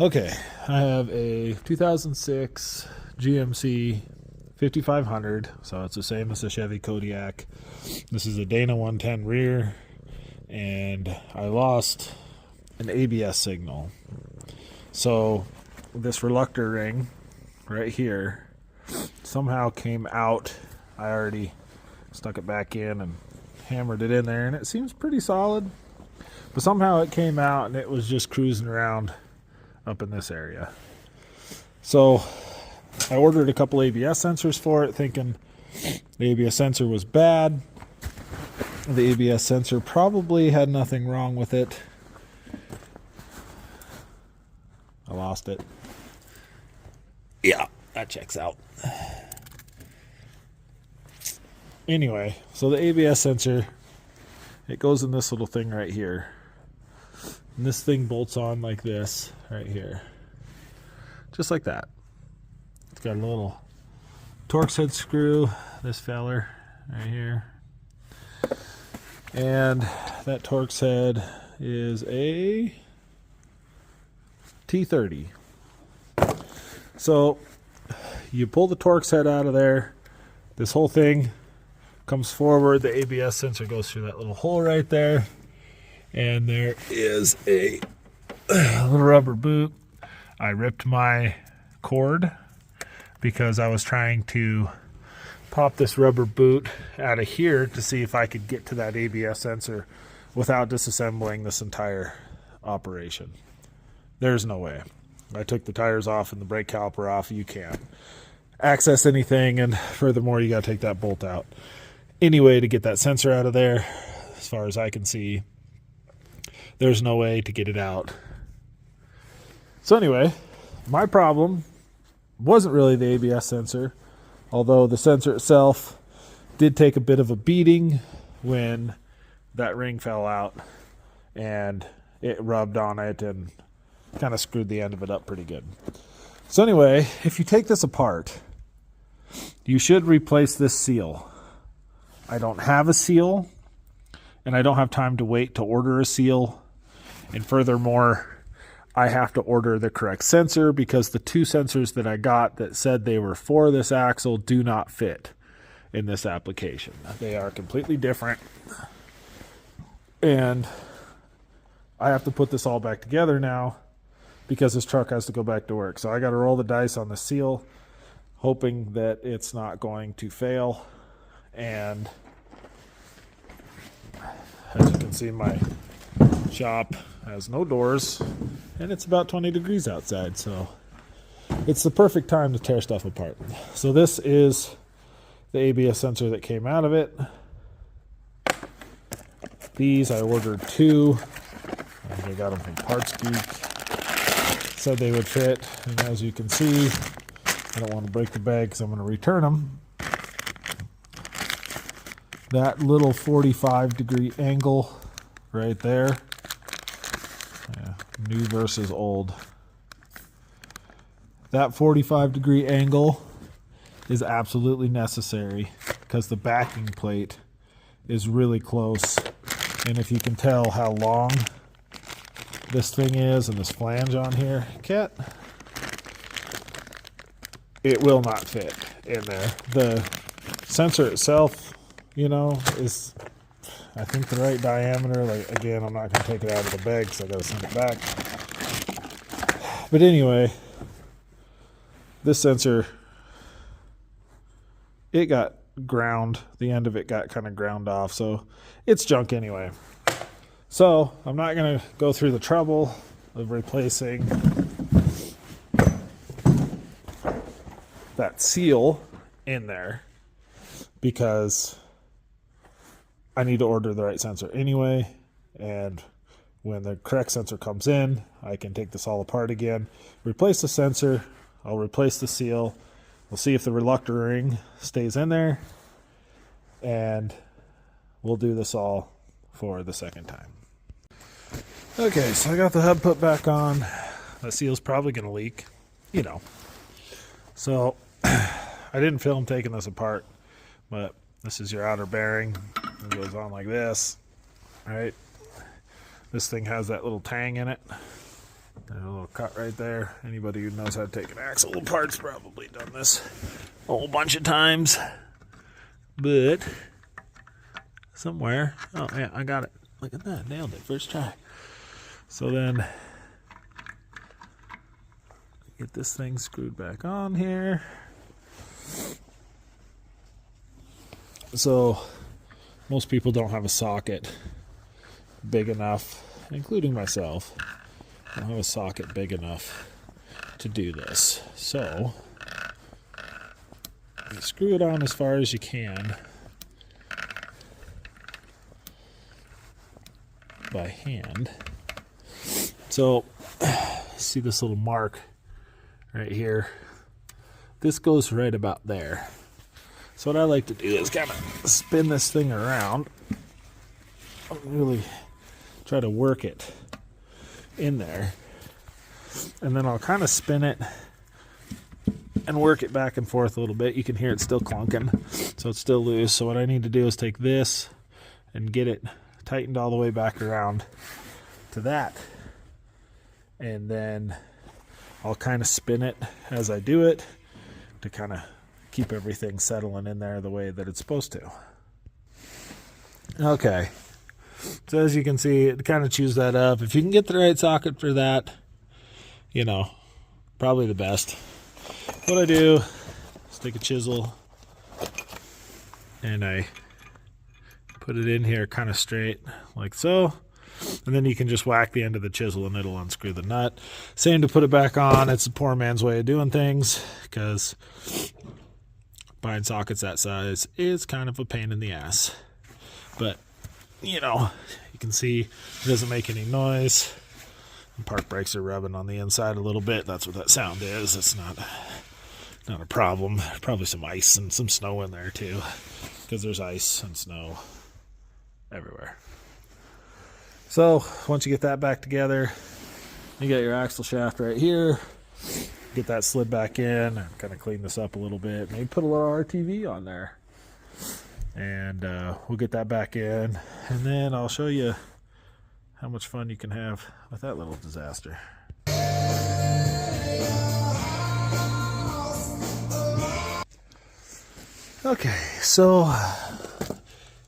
Okay, I have a 2006 GMC 5500, so it's the same as the Chevy Kodiak. This is a Dana 110 rear, and I lost an ABS signal. So this reluctor ring right here somehow came out. I already stuck it back in and hammered it in there, and it seems pretty solid. But somehow it came out and it was just cruising around up in this area. So I ordered a couple ABS sensors for it, thinking the ABS sensor was bad. The ABS sensor probably had nothing wrong with it. I lost it. Yeah, that checks out. Anyway, so the ABS sensor, it goes in this little thing right here. And this thing bolts on like this right here. Just like that. It's got a little Torx head screw, this feller right here. And that Torx head is a T30. So you pull the Torx head out of there, this whole thing comes forward, the ABS sensor goes through that little hole right there, and there is a little rubber boot. I ripped my cord because I was trying to pop this rubber boot out of here to see if I could get to that ABS sensor without disassembling this entire operation. There's no way. I took the tires off and the brake caliper off. You can't access anything, and furthermore, you got to take that bolt out. Anyway, to get that sensor out of there, as far as I can see, there's no way to get it out. So anyway, my problem wasn't really the ABS sensor, although the sensor itself did take a bit of a beating when that ring fell out and it rubbed on it and kind of screwed the end of it up pretty good. So anyway, if you take this apart, you should replace this seal. I don't have a seal, and I don't have time to wait to order a seal. And furthermore, I have to order the correct sensor because the two sensors that I got that said they were for this axle do not fit in this application. They are completely different. And I have to put this all back together now because this truck has to go back to work. So I got to roll the dice on the seal, hoping that it's not going to fail. And as you can see, my shop has no doors, and it's about 20 degrees outside, so it's the perfect time to tear stuff apart. So this is the ABS sensor that came out of it. These I ordered two. I got them from Parts Geek. Said they would fit, and as you can see, I don't want to break the bag because I'm going to return them. That little 45-degree angle right there. Yeah, new versus old. That 45-degree angle is absolutely necessary because the backing plate is really close. And if you can tell how long this thing is and this flange on here, it will not fit in there. The sensor itself, you know, is, I think, the right diameter. Like, again, I'm not going to take it out of the bag because I got to send it back. But anyway, this sensor, it got ground. The end of it got kind of ground off, so it's junk anyway. So I'm not going to go through the trouble of replacing that seal in there because I need to order the right sensor anyway, and when the correct sensor comes in, I can take this all apart again, replace the sensor, I'll replace the seal, we'll see if the reluctor ring stays in there, and we'll do this all for the second time. Okay, so I got the hub put back on. The seal's probably going to leak, you know. So I didn't film taking this apart, but this is your outer bearing. It goes on like this, right? This thing has that little tang in it, a little cut right there. Anybody who knows how to take an axle apart's probably done this a whole bunch of times. But somewhere, oh yeah, I got it. Look at that, nailed it, first try. So then get this thing screwed back on here. So most people don't have a socket big enough, including myself. I don't have a socket big enough to do this. So you screw it on as far as you can by hand. So see this little mark right here? This goes right about there. So what I like to do is kind of spin this thing around, really try to work it in there, and then I'll kind of spin it and work it back and forth a little bit. You can hear it still clunking, so it's still loose. So what I need to do is take this and get it tightened all the way back around to that, and then I'll kind of spin it as I do it to kind of keep everything settling in there the way that it's supposed to. Okay, so as you can see, it kind of chews that up. If you can get the right socket for that, you know, probably the best. What I do is take a chisel and I put it in here kind of straight like so, and then you can just whack the end of the chisel and it'll unscrew the nut. Same to put it back on. It's a poor man's way of doing things, because buying sockets that size is kind of a pain in the ass. But, you know, you can see it doesn't make any noise. And park brakes are rubbing on the inside a little bit. That's what that sound is. It's not a problem. Probably some ice and some snow in there too, because there's ice and snow everywhere. So once you get that back together, you got your axle shaft right here. Get that slid back in and kind of clean this up a little bit. Maybe put a little RTV on there. And we'll get that back in. And then I'll show you how much fun you can have with that little disaster. Okay, so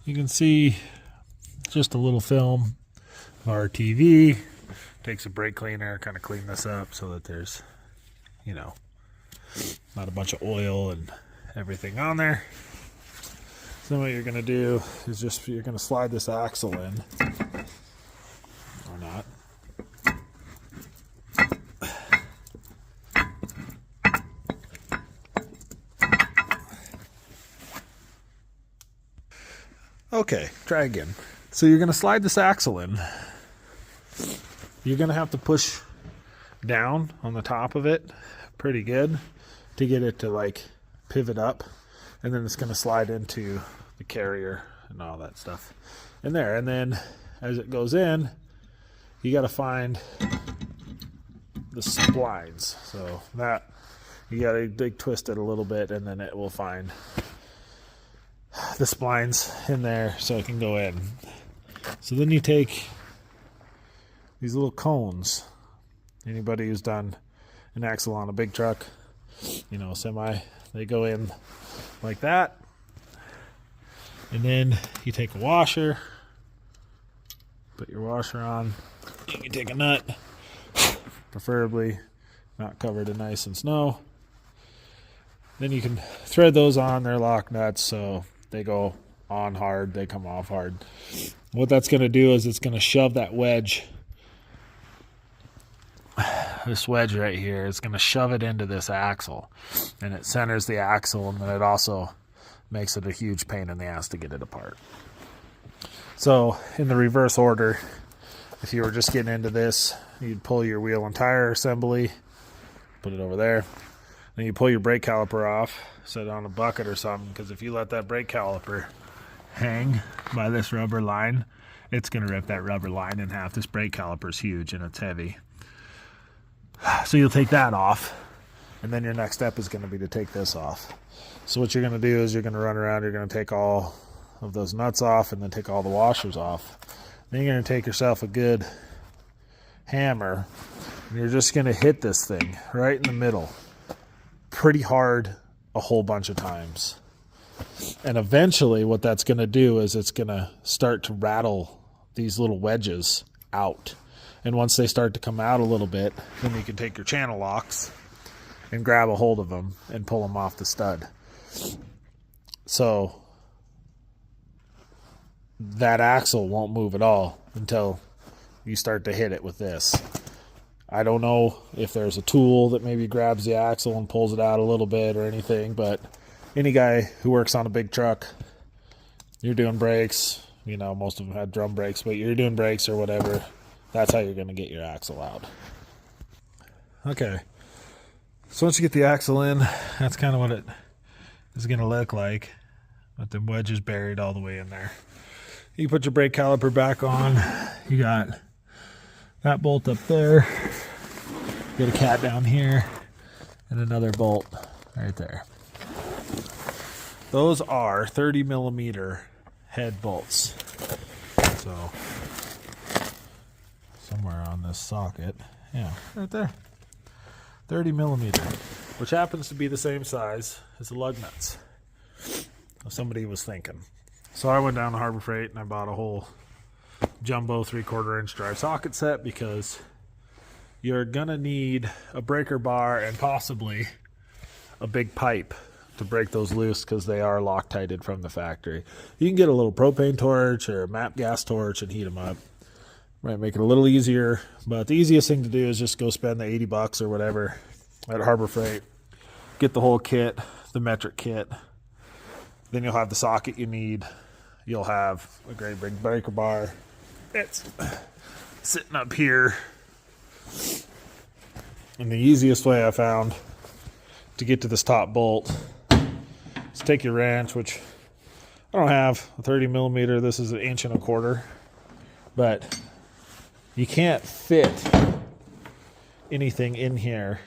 you can see just a little film of RTV. Takes a brake cleaner, kind of clean this up so that there's, you know, not a bunch of oil and everything on there. So what you're going to do is just, you're going to slide this axle in, or not. Okay, try again. So you're going to slide this axle in. You're going to have to push down on the top of it pretty good to get it to like pivot up, and then it's going to slide into the carrier and all that stuff in there. And then as it goes in, you got to find the splines. So that you got to twist it a little bit, and then it will find the splines in there so it can go in. So then you take these little cones. Anybody who's done an axle on a big truck, you know, semi, they go in like that. And then you take a washer, put your washer on. You can take a nut, preferably not covered in ice and snow. Then you can thread those on. They're lock nuts, so they go on hard, they come off hard. What that's going to do is it's going to shove that wedge, this wedge right here, it's going to shove it into this axle, and it centers the axle, and then it also makes it a huge pain in the ass to get it apart. So in the reverse order, if you were just getting into this, you'd pull your wheel and tire assembly, put it over there. Then you pull your brake caliper off, set it on a bucket or something, because if you let that brake caliper hang by this rubber line, it's going to rip that rubber line in half. This brake caliper is huge and it's heavy. So you'll take that off, and then your next step is going to be to take this off. So what you're going to do is you're going to run around, you're going to take all of those nuts off and then take all the washers off. Then you're going to take yourself a good hammer, And you're just going to hit this thing right in the middle pretty hard a whole bunch of times. And eventually what that's going to do is it's going to start to rattle these little wedges out. And once they start to come out a little bit, then you can take your channel locks and grab a hold of them and pull them off the stud. So that axle won't move at all until you start to hit it with this. I don't know if there's a tool that maybe grabs the axle and pulls it out a little bit or anything, but any guy who works on a big truck, you're doing brakes, you know, most of them had drum brakes, but you're doing brakes or whatever, that's how you're going to get your axle out. Okay, so once you get the axle in, that's kind of what it is going to look like, with the wedges buried all the way in there. You put your brake caliper back on. You got that bolt up there. You got a cat down here, and another bolt right there. Those are 30 millimeter head bolts. So somewhere on this socket, yeah, right there. 30 millimeter, which happens to be the same size as the lug nuts. Somebody was thinking. So I went down to Harbor Freight and I bought a whole jumbo 3/4 inch drive socket set, because you're gonna need a breaker bar and possibly a big pipe to break those loose, because they are Loctited from the factory. You can get a little propane torch or a MAP gas torch and heat them up. Might make it a little easier, but the easiest thing to do is just go spend the $80 or whatever at Harbor Freight. Get the whole kit, the metric kit. Then you'll have the socket you need. You'll have a great big breaker bar. It's sitting up here. And the easiest way I found to get to this top bolt is take your wrench, which I don't have a 30 millimeter. This is 1.25 inches. But you can't fit anything in here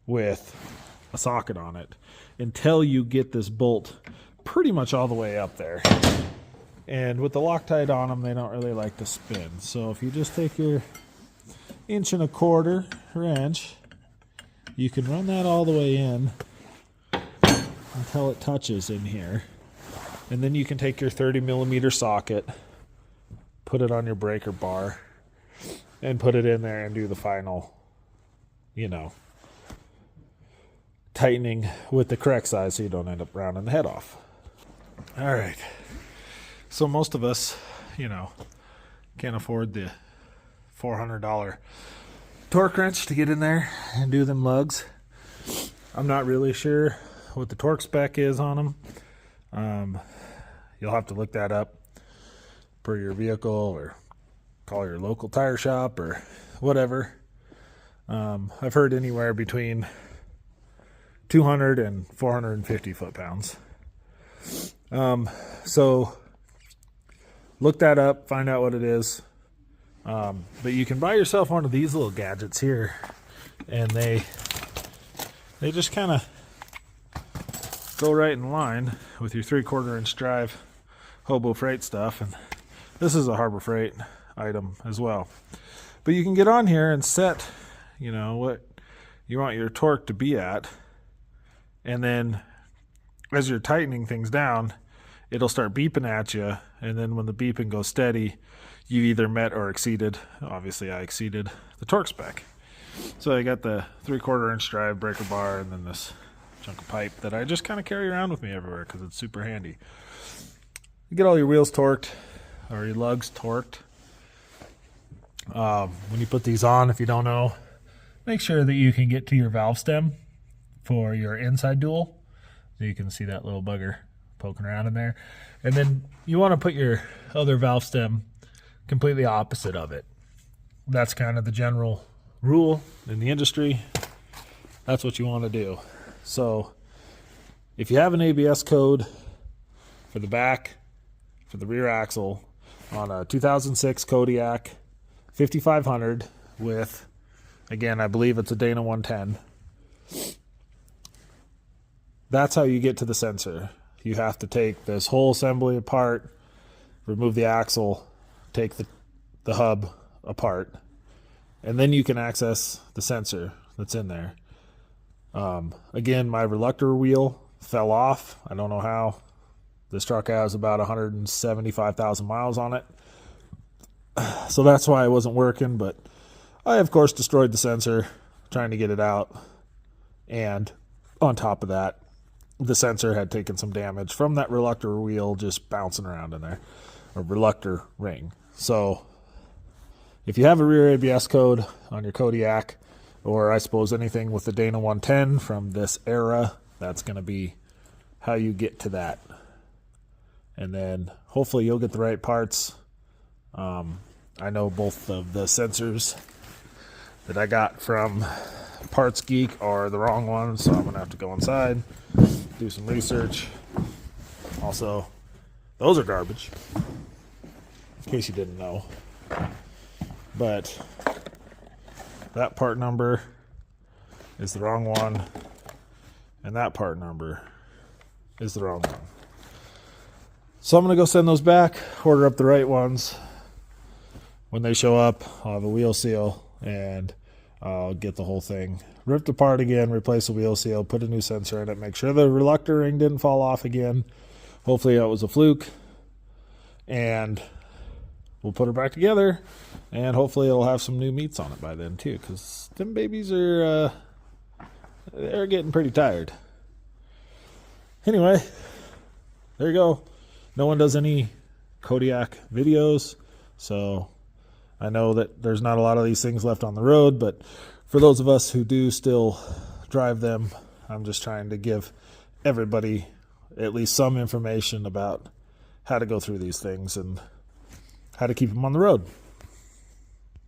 with a socket on it until you get this bolt pretty much all the way up there. And with the Loctite on them, they don't really like to spin. So if you just take your 1.25 inch wrench, you can run that all the way in until it touches in here. And then you can take your 30 millimeter socket, put it on your breaker bar, and put it in there and do the final, you know, tightening with the correct size so you don't end up rounding the head off. All right. So most of us, you know, can't afford the $400 torque wrench to get in there and do them lugs. I'm not really sure what the torque spec is on them. You'll have to look that up per your vehicle, or call your local tire shop or whatever. I've heard anywhere between 200 and 450 foot-pounds. So look that up, find out what it is. But you can buy yourself one of these little gadgets here, and they just kind of go right in line with your 3/4 inch drive hobo freight stuff. And this is a Harbor Freight item as well. But you can get on here and set, you know, what you want your torque to be at. And then as you're tightening things down, it'll start beeping at you. And then when the beeping goes steady, you either met or exceeded. Obviously, I exceeded the torque spec. So I got the 3/4 inch drive breaker bar, and then this chunk of pipe that I just kind of carry around with me everywhere because it's super handy. You get all your wheels torqued, or your lugs torqued. When you put these on, if you don't know, make sure that you can get to your valve stem for your inside dual. So you can see that little bugger poking around in there. And then you want to put your other valve stem completely opposite of it. That's kind of the general rule in the industry. That's what you want to do. So if you have an ABS code for the back, for the rear axle on a 2006 Kodiak 5500 with, again, I believe it's a Dana 110, that's how you get to the sensor. You have to take this whole assembly apart, remove the axle, take the hub apart, and then you can access the sensor that's in there. Again, my reluctor wheel fell off. I don't know how. This truck has about 175,000 miles on it. So that's why it wasn't working, but I, of course, destroyed the sensor trying to get it out. And on top of that, the sensor had taken some damage from that reluctor wheel just bouncing around in there, a reluctor ring. So if you have a rear ABS code on your Kodiak, or I suppose anything with the Dana 110 from this era, that's going to be how you get to that. And then hopefully you'll get the right parts. I know both of the sensors that I got from Parts Geek are the wrong ones, so I'm going to have to go inside, do some research. Also, those are garbage, in case you didn't know. But that part number is the wrong one, and that part number is the wrong one. So I'm going to go send those back, order up the right ones. When they show up, I'll have a wheel seal, and I'll get the whole thing ripped apart again, replace the wheel seal, put a new sensor in it, make sure the reluctor ring didn't fall off again. Hopefully it was a fluke, and we'll put her back together, and hopefully it'll have some new meats on it by then too, because them babies are they're getting pretty tired. Anyway, there you go. No one does any Kodiak videos, so I know that there's not a lot of these things left on the road, but for those of us who do still drive them, I'm just trying to give everybody at least some information about how to go through these things and how to keep them on the road.